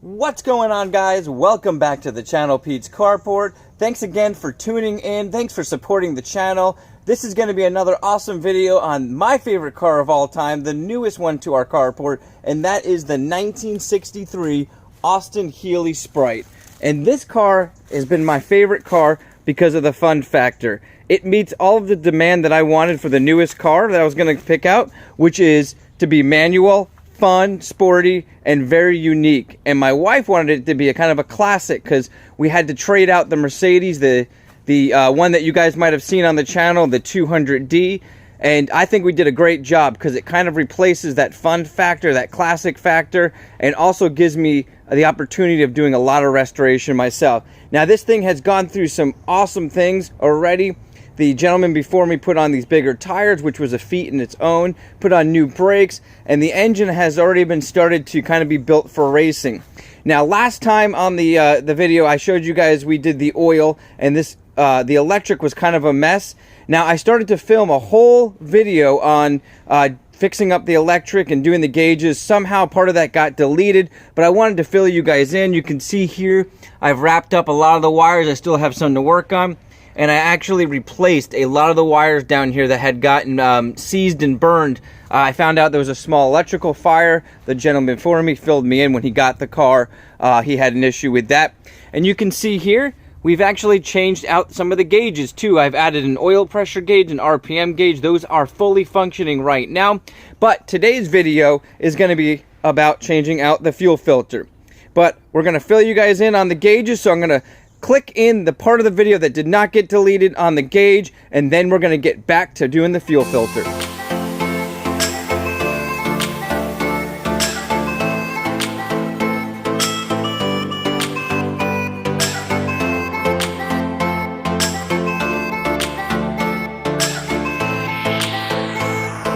What's going on, guys? Welcome back to the channel, Pete's Carport. Thanks again for tuning in. Thanks for supporting the channel. This is going to be another awesome video on my favorite car of all time, the newest one to our carport, and that is the 1963 Austin Healey Sprite. And this car has been my favorite car because of the fun factor. It meets all of the demand that I wanted for the newest car that I was going to pick out, which is to be manual, fun, sporty, and very unique. And my wife wanted it to be a kind of a classic because we had to trade out the Mercedes, the one that you guys might have seen on the channel, the 200D. And I think we did a great job because it kind of replaces that fun factor, that classic factor, and also gives me the opportunity of doing a lot of restoration myself. Now, this thing has gone through some awesome things already. The gentleman before me put on these bigger tires, which was a feat in its own, put on new brakes, and the engine has already been started to kind of be built for racing. Now, last time on the video, I showed you guys we did the oil, and this the electric was kind of a mess. Now, I started to film a whole video on fixing up the electric and doing the gauges. Somehow part of that got deleted, but I wanted to fill you guys in. You can see here, I've wrapped up a lot of the wires. I still have some to work on. And I actually replaced a lot of the wires down here that had gotten seized and burned. I found out there was a small electrical fire. The gentleman before me filled me in when he got the car. He had an issue with that. And you can see here, we've actually changed out some of the gauges too. I've added an oil pressure gauge, an RPM gauge. Those are fully functioning right now. But today's video is going to be about changing out the fuel filter. But we're going to fill you guys in on the gauges, so I'm going to click in the part of the video that did not get deleted on the gauge, and then we're going to get back to doing the fuel filter.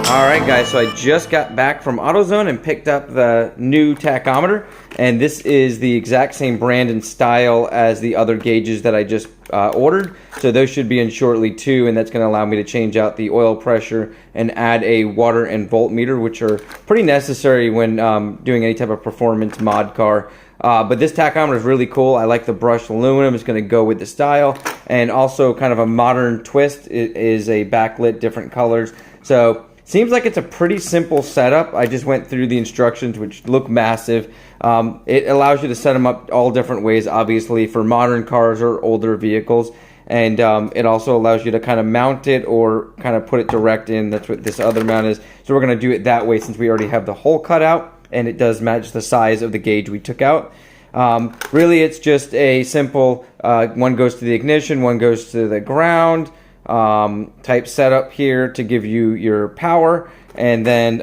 Alright guys, so I just got back from AutoZone and picked up the new tachometer, and this is the exact same brand and style as the other gauges that I just ordered. So those should be in shortly too, and that's going to allow me to change out the oil pressure and add a water and voltmeter, which are pretty necessary when doing any type of performance mod car. But this tachometer is really cool. I like the brushed aluminum. It's going to go with the style, and also kind of a modern twist. It is a backlit, different colors. So seems like it's a pretty simple setup. I just went through the instructions, which look massive. It allows you to set them up all different ways, obviously, for modern cars or older vehicles. And it also allows you to kind of mount it or kind of put it direct in. That's what this other mount is. So we're going to do it that way since we already have the hole cut out, and it does match the size of the gauge we took out. Really, it's just a simple, one goes to the ignition, one goes to the ground, type setup here to give you your power, and then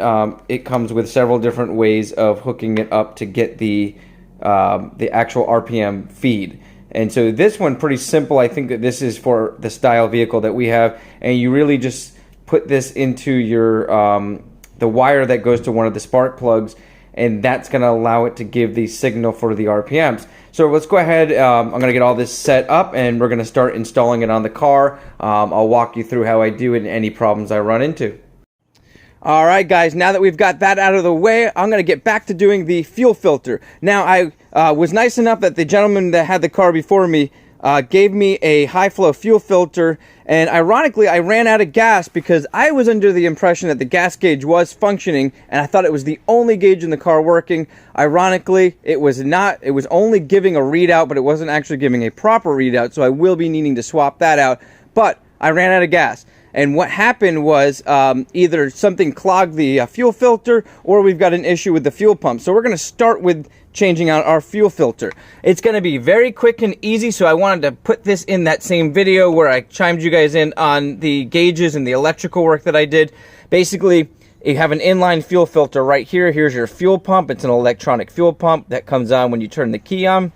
it comes with several different ways of hooking it up to get the actual RPM feed. And so this one, pretty simple. I think that this is for the style vehicle that we have, and you really just put this into your the wire that goes to one of the spark plugs, and that's going to allow it to give the signal for the RPMs. So let's go ahead, I'm going to get all this set up, and we're going to start installing it on the car. I'll walk you through how I do it and any problems I run into. Alright guys, now that we've got that out of the way, I'm going to get back to doing the fuel filter. Now, I was nice enough that the gentleman that had the car before me gave me a high flow fuel filter, and ironically I ran out of gas because I was under the impression that the gas gauge was functioning, and I thought it was the only gauge in the car working. Ironically, it was not. It was only giving a readout, but it wasn't actually giving a proper readout, so I will be needing to swap that out. But I ran out of gas, and what happened was either something clogged the fuel filter, or we've got an issue with the fuel pump. So we're going to start with changing out our fuel filter. It's going to be very quick and easy, so I wanted to put this in that same video where I chimed you guys in on the gauges and the electrical work that I did. Basically, you have an inline fuel filter right here. Here's your fuel pump. It's an electronic fuel pump that comes on when you turn the key on.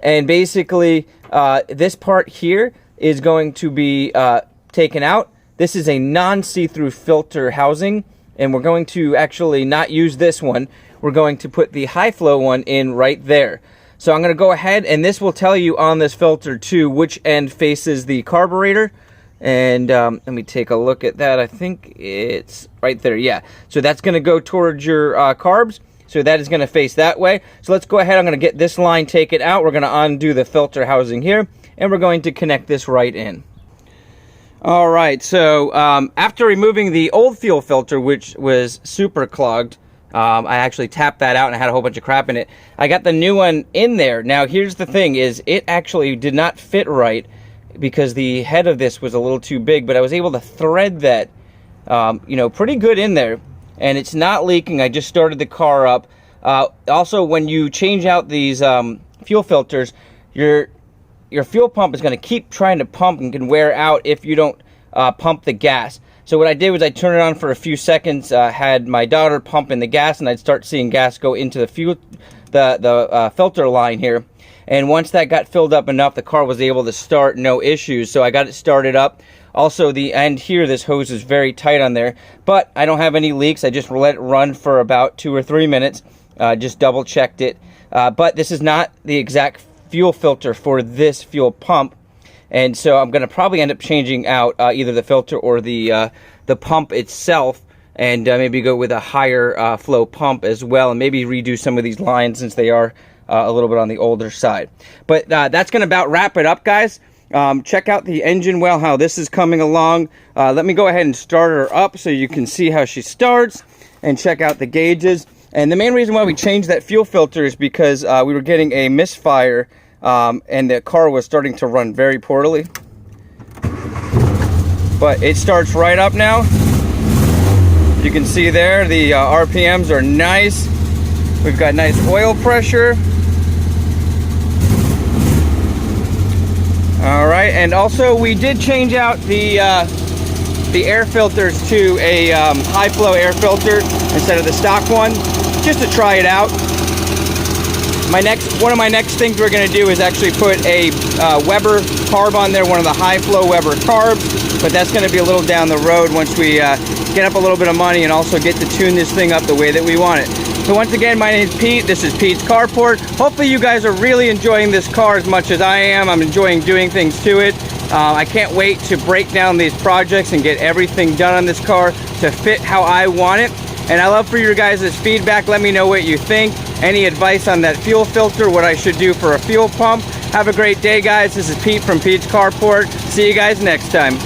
And basically, this part here is going to be taken out. This is a non-see-through filter housing, and we're going to actually not use this one. We're going to put the high flow one in right there. So I'm going to go ahead, and this will tell you on this filter too which end faces the carburetor. And let me take a look at that. I think it's right there. Yeah. So that's going to go towards your carbs. So that is going to face that way. So let's go ahead. I'm going to get this line taken out. We're going to undo the filter housing here, and we're going to connect this right in. All right, so after removing the old fuel filter, which was super clogged, I actually tapped that out and I had a whole bunch of crap in it. I got the new one in there. Now, here's the thing, is it actually did not fit right because the head of this was a little too big, but I was able to thread that, you know, pretty good in there, and it's not leaking. I just started the car up. Also, when you change out these fuel filters, your fuel pump is going to keep trying to pump and can wear out if you don't pump the gas. So what I did was I turned it on for a few seconds, had my daughter pump in the gas, and I'd start seeing gas go into the filter line here. And once that got filled up enough, the car was able to start, no issues. So I got it started up. Also, the end here, this hose is very tight on there, but I don't have any leaks. I just let it run for about 2 or 3 minutes. Just double checked it. But this is not the exact fuel filter for this fuel pump. And so I'm going to probably end up changing out either the filter or the pump itself, and maybe go with a higher flow pump as well, and maybe redo some of these lines since they are a little bit on the older side. But that's going to about wrap it up, guys. Check out the engine well, how this is coming along. Let me go ahead and start her up so you can see how she starts, and check out the gauges. And the main reason why we changed that fuel filter is because we were getting a misfire, and the car was starting to run very poorly. But it starts right up now. You can see there the RPMs are nice. We've got nice oil pressure. All right, and also we did change out the air filters to a high flow air filter instead of the stock one, just to try it out. One of my next things we're going to do is actually put a Weber carb on there, one of the high flow Weber carbs, but that's going to be a little down the road once we get up a little bit of money and also get to tune this thing up the way that we want it. So once again, my name is Pete. This is Pete's Carport. Hopefully you guys are really enjoying this car as much as I am. I'm enjoying doing things to it. I can't wait to break down these projects and get everything done on this car to fit how I want it. And I love for your guys' feedback. Let me know what you think. Any advice on that fuel filter, what I should do for a fuel pump. Have a great day, guys. This is Pete from Pete's Carport. See you guys next time.